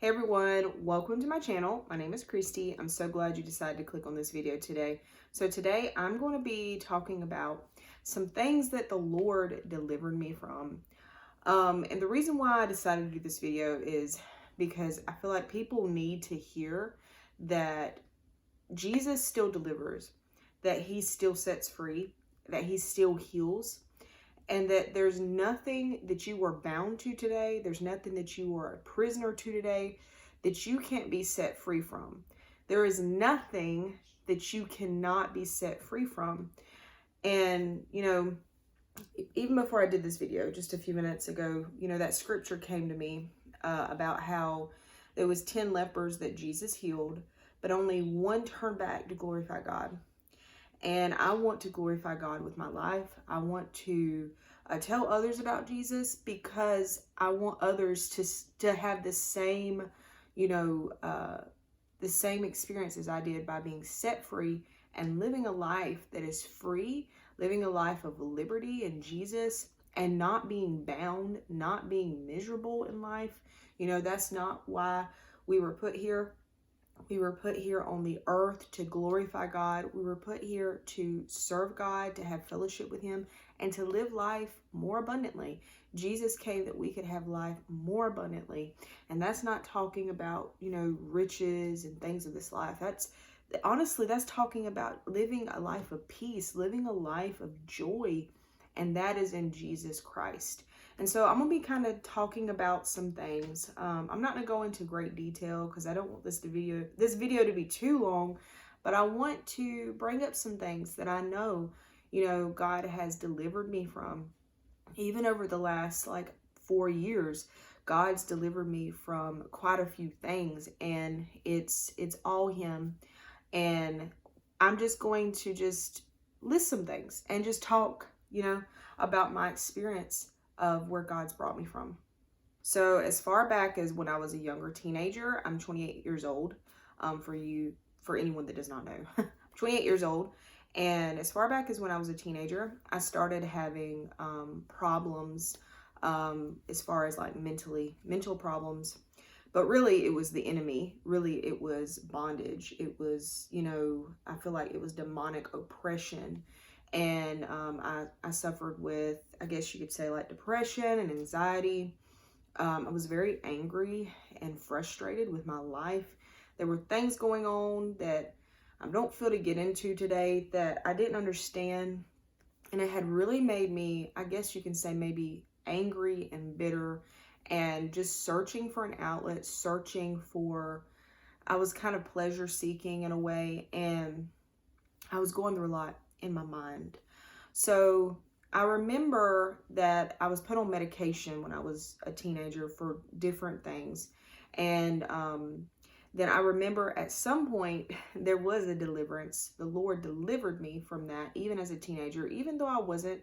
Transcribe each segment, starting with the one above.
Hey everyone, welcome to my channel. My name is Kristi. I'm so glad you decided to click on this video today. So today I'm going to be talking about some things that the Lord delivered me from. And the reason why I decided to do this video is because I feel like people need to hear that Jesus still delivers, that he still sets free, that he still heals, and that there's nothing that you are bound to today, there's nothing that you are a prisoner to today that you can't be set free from. There is nothing that you cannot be set free from. And, even before I did this video, just a few minutes ago, that scripture came to me about how there was 10 lepers that Jesus healed, but only one turned back to glorify God. And I want to glorify God with my life. I want to tell others about Jesus because I want others to have the same, the same experience as I did by being set free and living a life that is free, living a life of liberty in Jesus, and not being bound, not being miserable in life. That's not why we were put here. We were put here on the earth to glorify God. We were put here to serve God, to have fellowship with him, and to live life more abundantly. Jesus came that we could have life more abundantly. And that's not talking about, riches and things of this life. That's talking about living a life of peace, living a life of joy, and that is in Jesus Christ. And so I'm going to be kind of talking about some things. I'm not going to go into great detail because I don't want this video to be too long, but I want to bring up some things that I know, God has delivered me from. Even over the last 4 years, God's delivered me from quite a few things, and it's all him. And I'm just going to list some things and just talk, about my experience of where God's brought me from. So as far back as when I was a younger teenager, I'm 28 years old. For anyone that does not know, I'm 28 years old. And as far back as when I was a teenager, I started having problems as far as mental problems. But really, it was the enemy. Really, it was bondage. It was, I feel like it was demonic oppression. And I suffered with, I guess you could say, depression and anxiety. I was very angry and frustrated with my life. There were things going on that I don't feel to get into today that I didn't understand. And it had really made me, I guess you can say, maybe angry and bitter, and just searching for an outlet, I was kind of pleasure seeking in a way, and I was going through a lot in my mind. So I remember that I was put on medication when I was a teenager for different things. And then I remember at some point there was a deliverance. The Lord delivered me from that, even as a teenager, even though I wasn't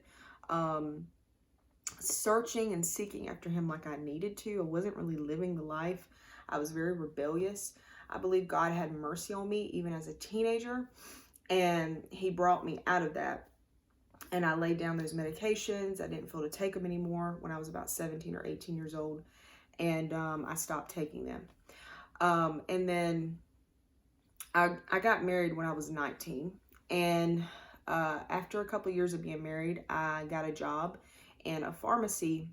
searching and seeking after him like I needed to. I wasn't really living the life. I was very rebellious. I believe God had mercy on me even as a teenager, and he brought me out of that. And I laid down those medications. I didn't feel to take them anymore when I was about 17 or 18 years old. And I stopped taking them. And then I got married when I was 19. And after a couple of years of being married, I got a job in a pharmacy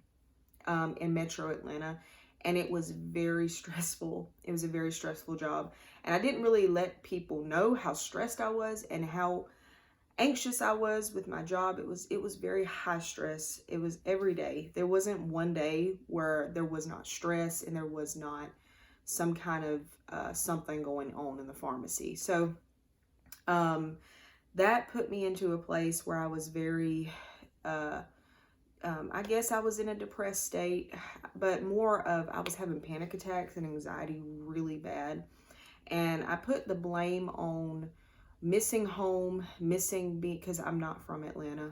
in Metro Atlanta. And it was very stressful. It was a very stressful job. And I didn't really let people know how stressed I was and how anxious I was with my job. It was very high stress. It was every day. There wasn't one day where there was not stress and there was not some kind of something going on in the pharmacy. So that put me into a place where I was very I guess I was in a depressed state, but more of I was having panic attacks and anxiety really bad. And I put the blame on missing home, because I'm not from Atlanta,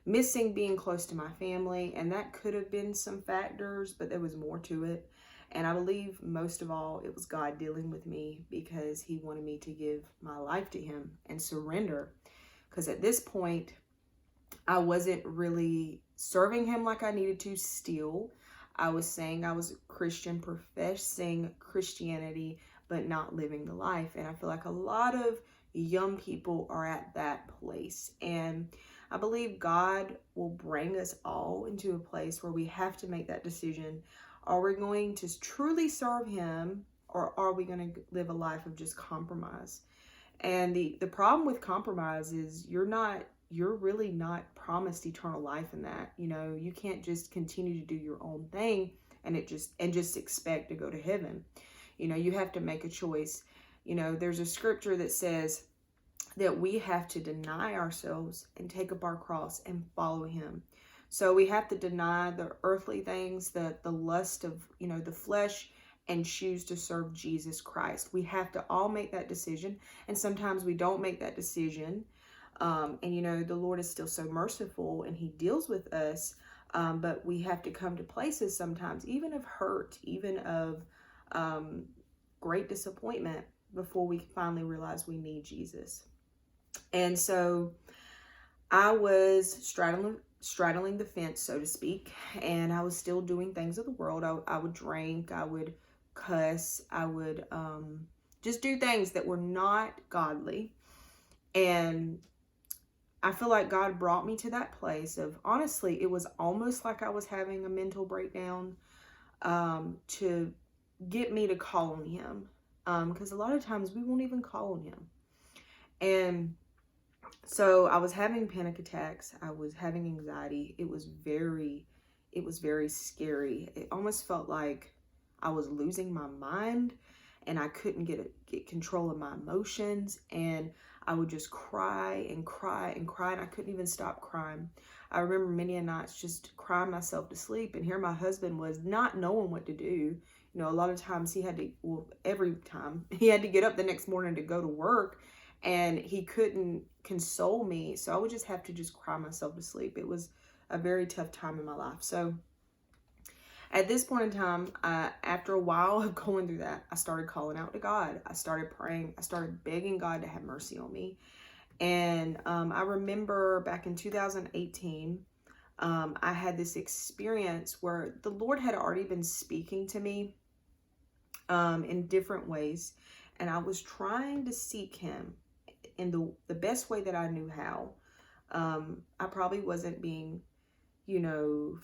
missing being close to my family. And that could have been some factors, but there was more to it. And I believe most of all, it was God dealing with me because he wanted me to give my life to him and surrender. Because at this point, I wasn't really serving him like I needed to still. I was saying I was a Christian, professing Christianity, but not living the life. And I feel like a lot of young people are at that place. And I believe God will bring us all into a place where we have to make that decision. Are we going to truly serve Him, or are we going to live a life of just compromise? And the problem with compromise is you're really not promised eternal life in that. You can't just continue to do your own thing and just expect to go to heaven. You have to make a choice. There's a scripture that says that we have to deny ourselves and take up our cross and follow Him. So we have to deny the earthly things, the lust of, the flesh, and choose to serve Jesus Christ. We have to all make that decision. And sometimes we don't make that decision. And the Lord is still so merciful and He deals with us. But we have to come to places sometimes, even of hurt, even of great disappointment, before we finally realize we need Jesus. And so I was straddling the fence, so to speak, and I was still doing things of the world. I would drink, I would cuss, I would just do things that were not godly. And I feel like God brought me to that place of, honestly, it was almost like I was having a mental breakdown to get me to call on Him. Because a lot of times we won't even call on Him. And so I was having panic attacks. I was having anxiety. It was very scary. It almost felt like I was losing my mind and I couldn't get control of my emotions. And I would just cry and cry and cry, and I couldn't even stop crying. I remember many nights just crying myself to sleep, and here my husband was not knowing what to do. A lot of times every time he had to get up the next morning to go to work, and he couldn't console me. So I would just have to just cry myself to sleep. It was a very tough time in my life. So at this point in time, after a while of going through that, I started calling out to God. I started praying. I started begging God to have mercy on me. And I remember back in 2018, I had this experience where the Lord had already been speaking to me in different ways. And I was trying to seek Him in the best way that I knew how. I probably wasn't being,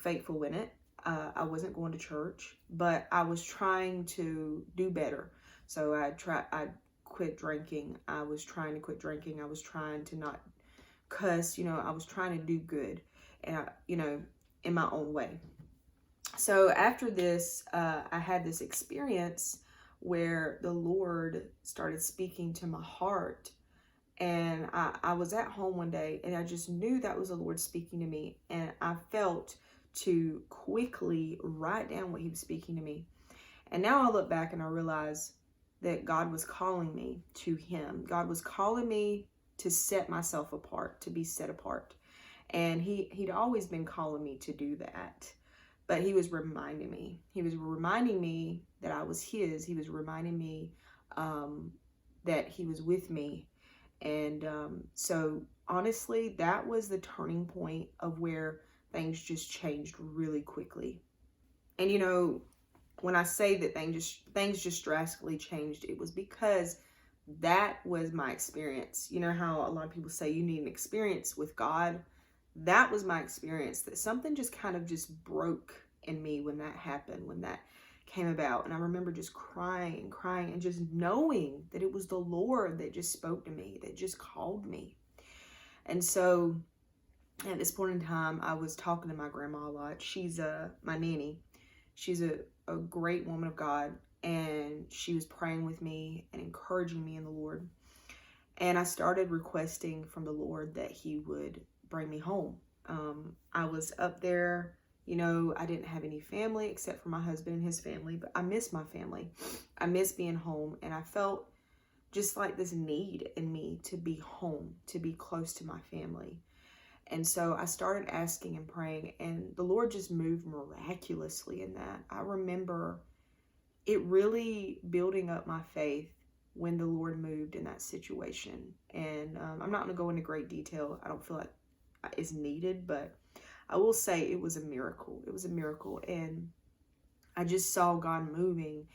faithful in it. I wasn't going to church, but I was trying to do better. So I quit drinking. I was trying to quit drinking. I was trying to not cuss. I was trying to do good, and in my own way. So after this, I had this experience where the Lord started speaking to my heart. And I was at home one day, and I just knew that was the Lord speaking to me. And I felt to quickly write down what He was speaking to me. And now I look back and I realize that God was calling me to Him. God was calling me to set myself apart, to be set apart. And He'd always been calling me to do that. But He was reminding me. He was reminding me that I was His. He was reminding me that He was with me. And so honestly, that was the turning point of where things just changed really quickly. And when I say that things just drastically changed, it was because that was my experience. You know how a lot of people say you need an experience with God? That was my experience, that something just kind of just broke in me when that happened, when that came about. And I remember just crying and just knowing that it was the Lord that just spoke to me, that just called me. And so at this point in time, I was talking to my grandma a lot. She's my nanny. She's a great woman of God, and she was praying with me and encouraging me in the Lord. And I started requesting from the Lord that He would bring me home. I was up there. I didn't have any family except for my husband and his family, but I miss my family. I miss being home, and I felt just like this need in me to be home, to be close to my family. And so I started asking and praying, and the Lord just moved miraculously in that. I remember it really building up my faith when the Lord moved in that situation. And I'm not going to go into great detail. I don't feel like it's needed, but I will say it was a miracle. It was a miracle. And I just saw God moving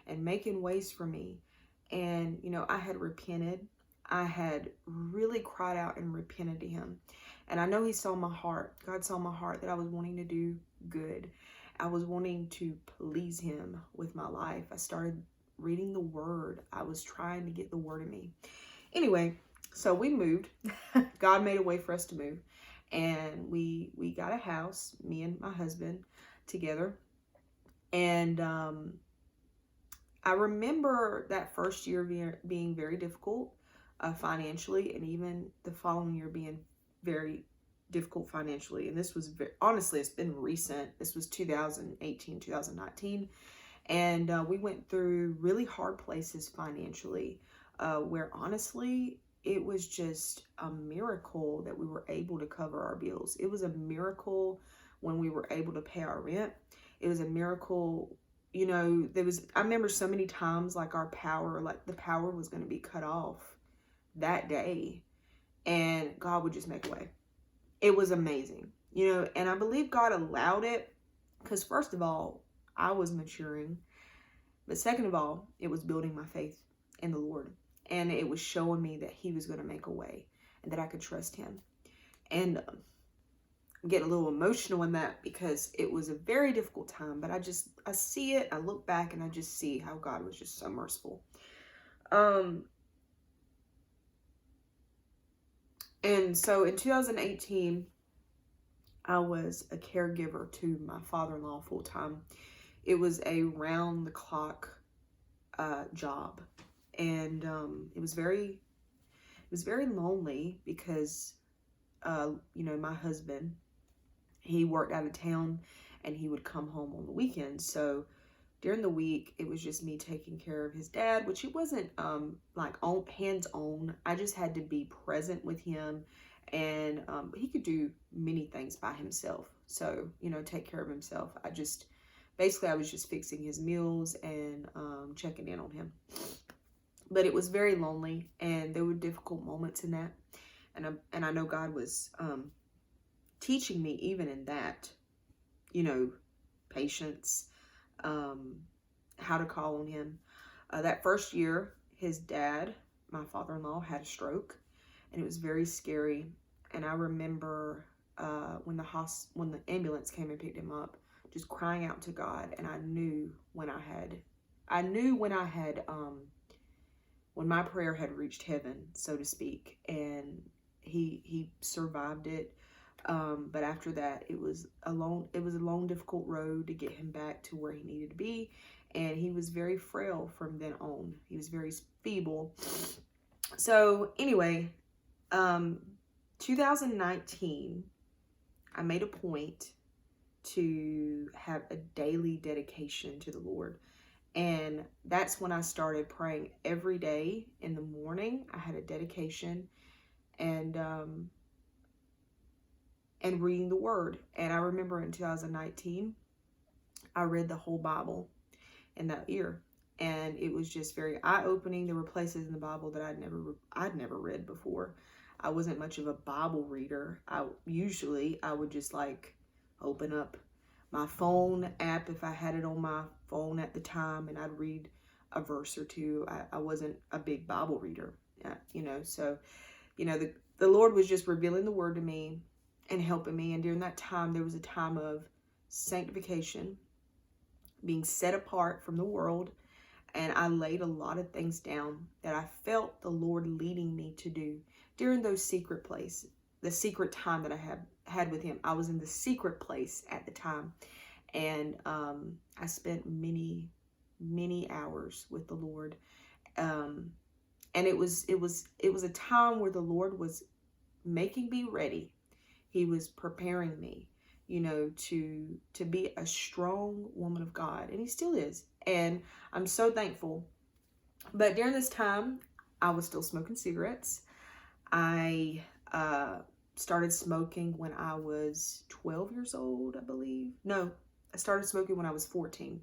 and making ways for me. And, you know, I had repented. I had really cried out and repented to him. And I know he saw my heart. God saw my heart that I was wanting to do good. I was wanting to please him with my life. I started reading the word. I was trying to get the word in me. Anyway, so we moved. God made a way for us to move. And we got a house, me and my husband together. And I remember that first year being very difficult financially, and even the following year being very difficult financially. And this was honestly, it's been recent. This was 2018, 2019. And we went through really hard places financially, where honestly, it was just a miracle that we were able to cover our bills. It was a miracle when we were able to pay our rent. It was a miracle, you know, I remember so many times like the power was going to be cut off that day, and God would just make a way. It was amazing, you know, and I believe God allowed it because first of all, I was maturing, but second of all, it was building my faith in the Lord, and it was showing me that he was going to make a way and that I could trust him. And I'm getting a little emotional in that because it was a very difficult time, but I see it, I look back and I just see how God was just so merciful. And so in 2018, I was a caregiver to my father-in-law full time. It was a round the clock job, and it was very lonely because you know, my husband, he worked out of town and he would come home on the weekends. So during the week, it was just me taking care of his dad, which it wasn't like hands-on. I just had to be present with him, and he could do many things by himself. So, you know, take care of himself. I was just fixing his meals and checking in on him. But it was very lonely, and there were difficult moments in that. And I know God was teaching me even in that, you know, patience, how to call on him. That first year, his dad, my father-in-law, had a stroke, and it was very scary. And I remember when the ambulance came and picked him up, just crying out to God. And I knew when my prayer had reached heaven, so to speak, and he survived it. But after that, it was a long, difficult road to get him back to where he needed to be. And he was very frail from then on. He was very feeble. So anyway, 2019, I made a point to have a daily dedication to the Lord. And that's when I started praying every day in the morning. I had a dedication and reading the word. And I remember in 2019, I read the whole Bible in that year. And it was just very eye-opening. There were places in the Bible that I'd never read before. I wasn't much of a Bible reader. I would just like open up my phone app if I had it on my phone at the time, and I'd read a verse or two. I wasn't a big Bible reader, you know. So, you know, the Lord was just revealing the word to me and helping me. And during that time, there was a time of sanctification, being set apart from the world. And I laid a lot of things down that I felt the Lord leading me to do during those secret places, the secret time that I had with him. I was in the secret place at the time. And I spent many, many hours with the Lord. And it was a time where the Lord was making me ready. He was preparing me, you know, to be a strong woman of God. And he still is. And I'm so thankful. But during this time, I was still smoking cigarettes. I started smoking when I was 12 years old, I believe. No, I started smoking when I was 14.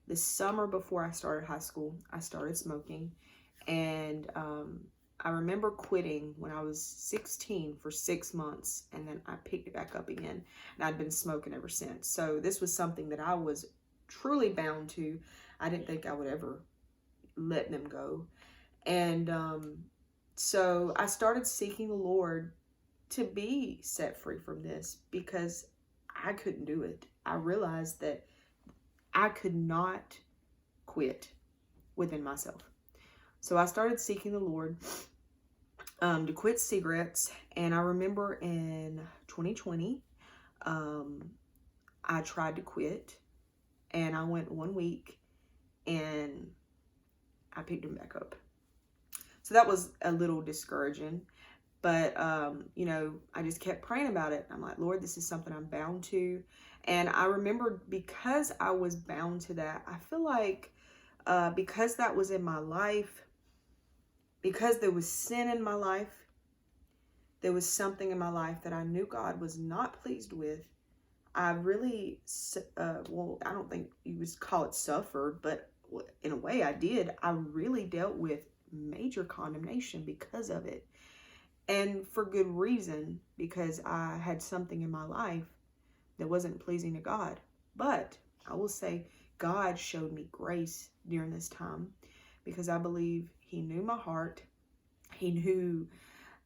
The summer before I started high school, I started smoking. And I remember quitting when I was 16 for 6 months, and then I picked it back up again, and I'd been smoking ever since. So this was something that I was truly bound to. I didn't think I would ever let them go. And so I started seeking the Lord to be set free from this, because I couldn't do it. I realized that I could not quit within myself. So I started seeking the Lord to quit cigarettes. And I remember in 2020, I tried to quit, and I went 1 week and I picked them back up. So that was a little discouraging, but, I just kept praying about it. I'm like, Lord, this is something I'm bound to. And I remember, because I was bound to that, I feel like, because that was in my life, because there was sin in my life, there was something in my life that I knew God was not pleased with. I really, I don't think you would call it suffered, but in a way I did. I really dealt with major condemnation because of it. And for good reason, because I had something in my life that wasn't pleasing to God. But I will say, God showed me grace during this time, because I believe He knew my heart. He knew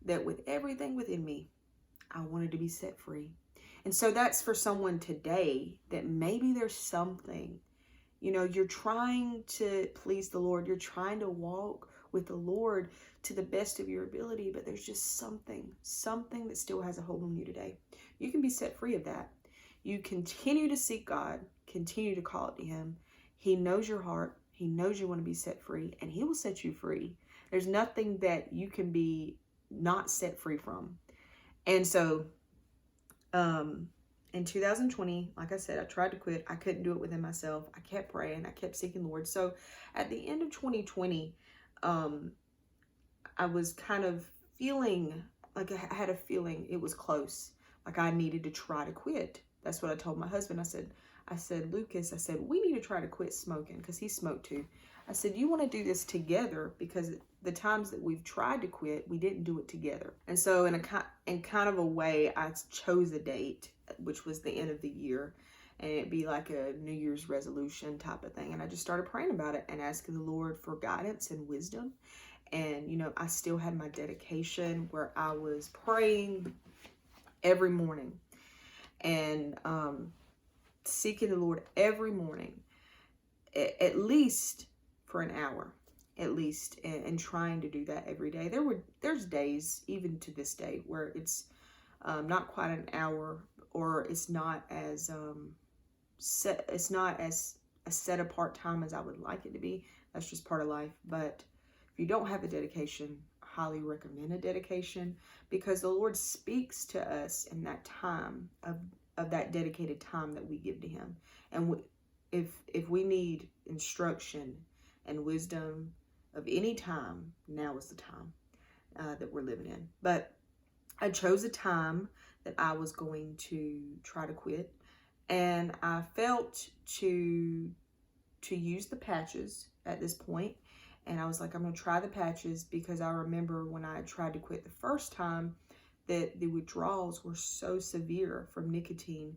that with everything within me, I wanted to be set free. And so that's for someone today that maybe there's something, you're trying to please the Lord. You're trying to walk with the Lord to the best of your ability, but there's just something that still has a hold on you today. You can be set free of that. You continue to seek God, continue to call it to Him. He knows your heart. He knows you want to be set free, and He will set you free. There's nothing that you can be not set free from. And so, in 2020, like I said, I tried to quit. I couldn't do it within myself. I kept praying. I kept seeking the Lord. So at the end of 2020, I was kind of feeling like I had a feeling it was close. Like I needed to try to quit. That's what I told my husband. I said, Lucas, we need to try to quit smoking, because he smoked too. I said, you want to do this together, because the times that we've tried to quit, we didn't do it together. And so in kind of a way, I chose a date, which was the end of the year, and it'd be like a New Year's resolution type of thing. And I just started praying about it and asking the Lord for guidance and wisdom. And, I still had my dedication where I was praying every morning and seeking the Lord every morning, at least for an hour, at least, and trying to do that every day. There's days, even to this day, where it's not quite an hour, or it's not as a set apart time as I would like it to be. That's just part of life. But if you don't have a dedication, I highly recommend a dedication, because the Lord speaks to us in that time of that dedicated time that we give to Him. And if we need instruction and wisdom of any time, now is the time that we're living in. But I chose a time that I was going to try to quit, and I felt to use the patches at this point. And I was like, I'm going to try the patches, because I remember when I tried to quit the first time that the withdrawals were so severe from nicotine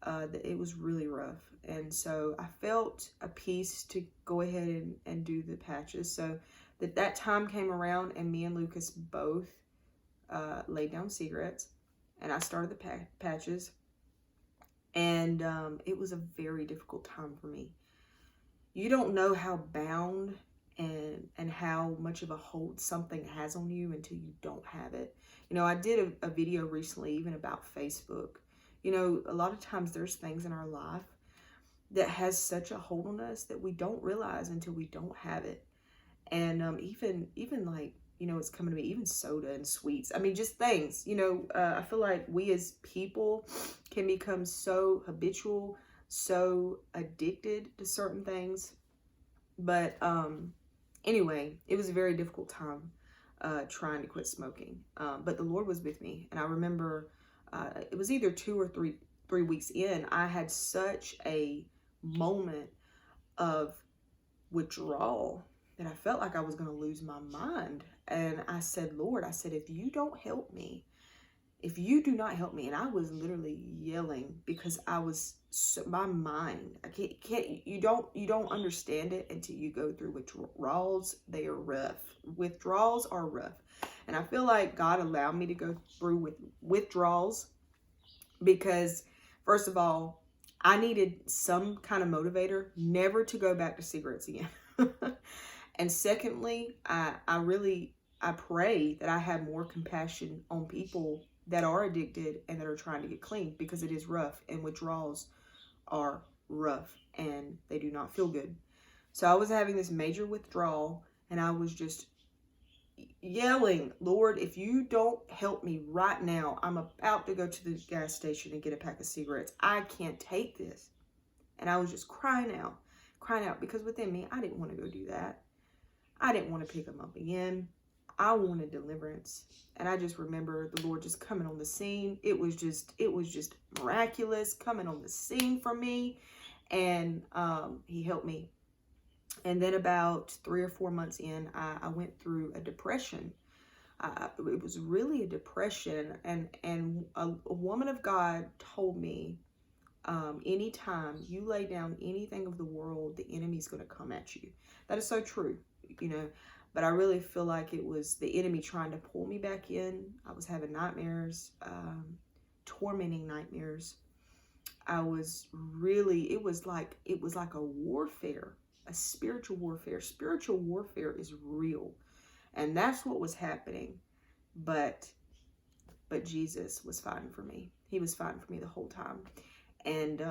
that it was really rough. And so I felt a peace to go ahead and do the patches. So that time came around, and me and Lucas both laid down cigarettes, and I started the patches. And it was a very difficult time for me. You don't know how bound and how much of a hold something has on you until you don't have it. I did a video recently even about Facebook. A lot of times there's things in our life that has such a hold on us that we don't realize until we don't have it. And even like, it's coming to me, even soda and sweets. I mean, just things, I feel like we as people can become so habitual, so addicted to certain things. But anyway, it was a very difficult time trying to quit smoking. But the Lord was with me. And I remember it was either 2 or 3 weeks in, I had such a moment of withdrawal And I felt like I was going to lose my mind. And I said, Lord, I said, if you don't help me, if you do not help me, and I was literally yelling because I was so, my mind, I can't, you don't understand it until you go through withdrawals. They are rough. Withdrawals are rough. And I feel like God allowed me to go through with withdrawals because, first of all, I needed some kind of motivator never to go back to cigarettes again. And secondly, I pray that I have more compassion on people that are addicted and that are trying to get clean, because it is rough, and withdrawals are rough and they do not feel good. So I was having this major withdrawal, and I was just yelling, Lord, if you don't help me right now, I'm about to go to the gas station and get a pack of cigarettes. I can't take this. And I was just crying out, because within me, I didn't want to go do that. I didn't want to pick them up again. I wanted deliverance. And I just remember the Lord just coming on the scene. It was just miraculous coming on the scene for me. And he helped me. And then about 3 or 4 months in, I went through a depression. It was really a depression. And a woman of God told me, anytime you lay down anything of the world, the enemy's going to come at you. That is so true, but I really feel like it was the enemy trying to pull me back in. I was having nightmares, tormenting nightmares. I was really, it was like a warfare, a spiritual warfare. Spiritual warfare is real. And that's what was happening. But Jesus was fighting for me. He was fighting for me the whole time. And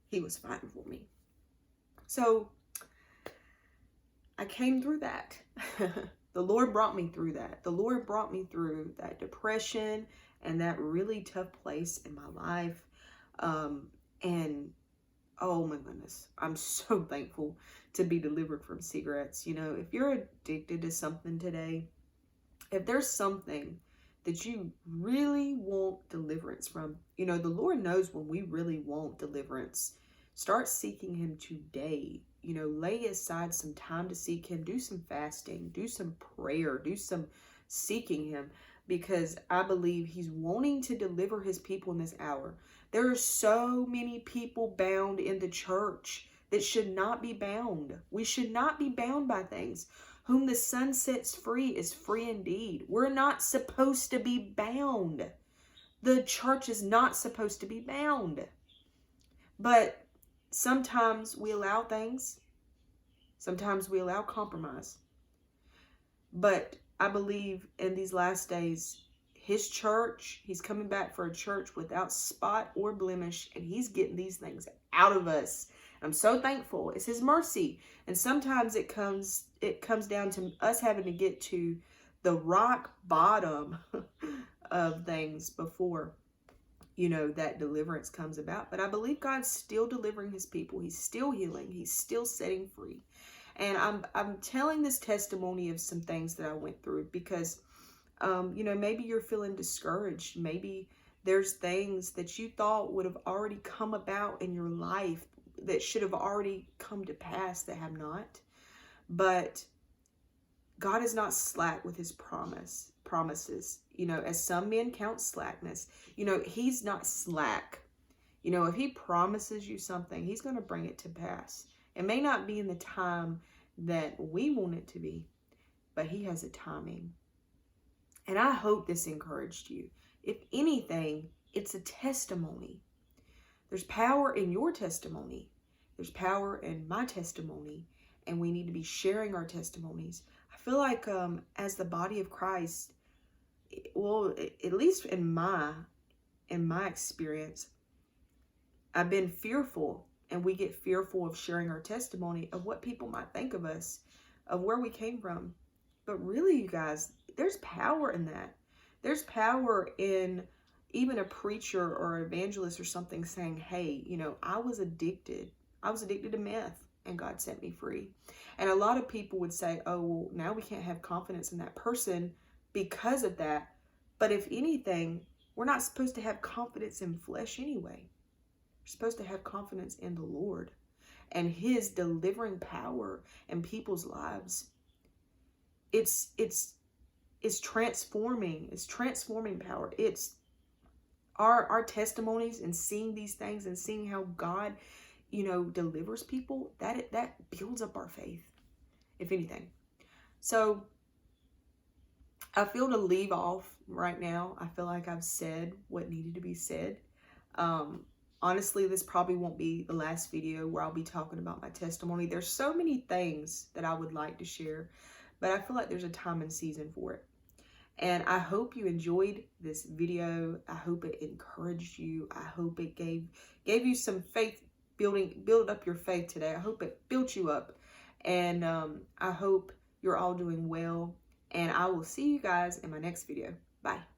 he was fighting for me. So I came through that. The Lord brought me through that. The Lord brought me through that depression and that really tough place in my life. And oh my goodness, I'm so thankful to be delivered from cigarettes. If you're addicted to something today, if there's something that you really want deliverance from, the Lord knows when we really want deliverance. Start seeking him today. Lay aside some time to seek him. Do some fasting, do some prayer, do some seeking him, because I believe he's wanting to deliver his people in this hour. There are so many people bound in the church that should not be bound. We should not be bound by things. Whom the Son sets free is free indeed. We're not supposed to be bound. The church is not supposed to be bound. But sometimes we allow things. Sometimes we allow compromise. But I believe in these last days, his church, he's coming back for a church without spot or blemish, and he's getting these things out of us. I'm so thankful. It's his mercy. And sometimes it comes down to us having to get to the rock bottom of things before, that deliverance comes about. But I believe God's still delivering his people. He's still healing. He's still setting free. And I'm telling this testimony of some things that I went through because, maybe you're feeling discouraged. Maybe there's things that you thought would have already come about in your life that should have already come to pass that have not. But God is not slack with his promises. As some men count slackness, he's not slack. If he promises you something, he's going to bring it to pass. It may not be in the time that we want it to be, but he has a timing. And I hope this encouraged you. If anything, it's a testimony. There's power in your testimony. There's power in my testimony. And we need to be sharing our testimonies. I feel like as the body of Christ, well, at least in my experience, I've been fearful. And we get fearful of sharing our testimony of what people might think of us, of where we came from. But really, you guys, there's power in that. There's power in even a preacher or an evangelist or something saying, hey, I was addicted. I was addicted to meth and God set me free. And a lot of people would say, oh, well, now we can't have confidence in that person because of that. But if anything, we're not supposed to have confidence in flesh anyway. We're supposed to have confidence in the Lord and his delivering power in people's lives. It's transforming. It's transforming power. It's our testimonies and seeing these things and seeing how God, delivers people, that builds up our faith, if anything. So I feel to leave off right now. I feel like I've said what needed to be said. Honestly, this probably won't be the last video where I'll be talking about my testimony. There's so many things that I would like to share, but I feel like there's a time and season for it. And I hope you enjoyed this video. I hope it encouraged you. I hope it gave you some faith, build up your faith today. I hope it built you up. And I hope you're all doing well. And I will see you guys in my next video. Bye.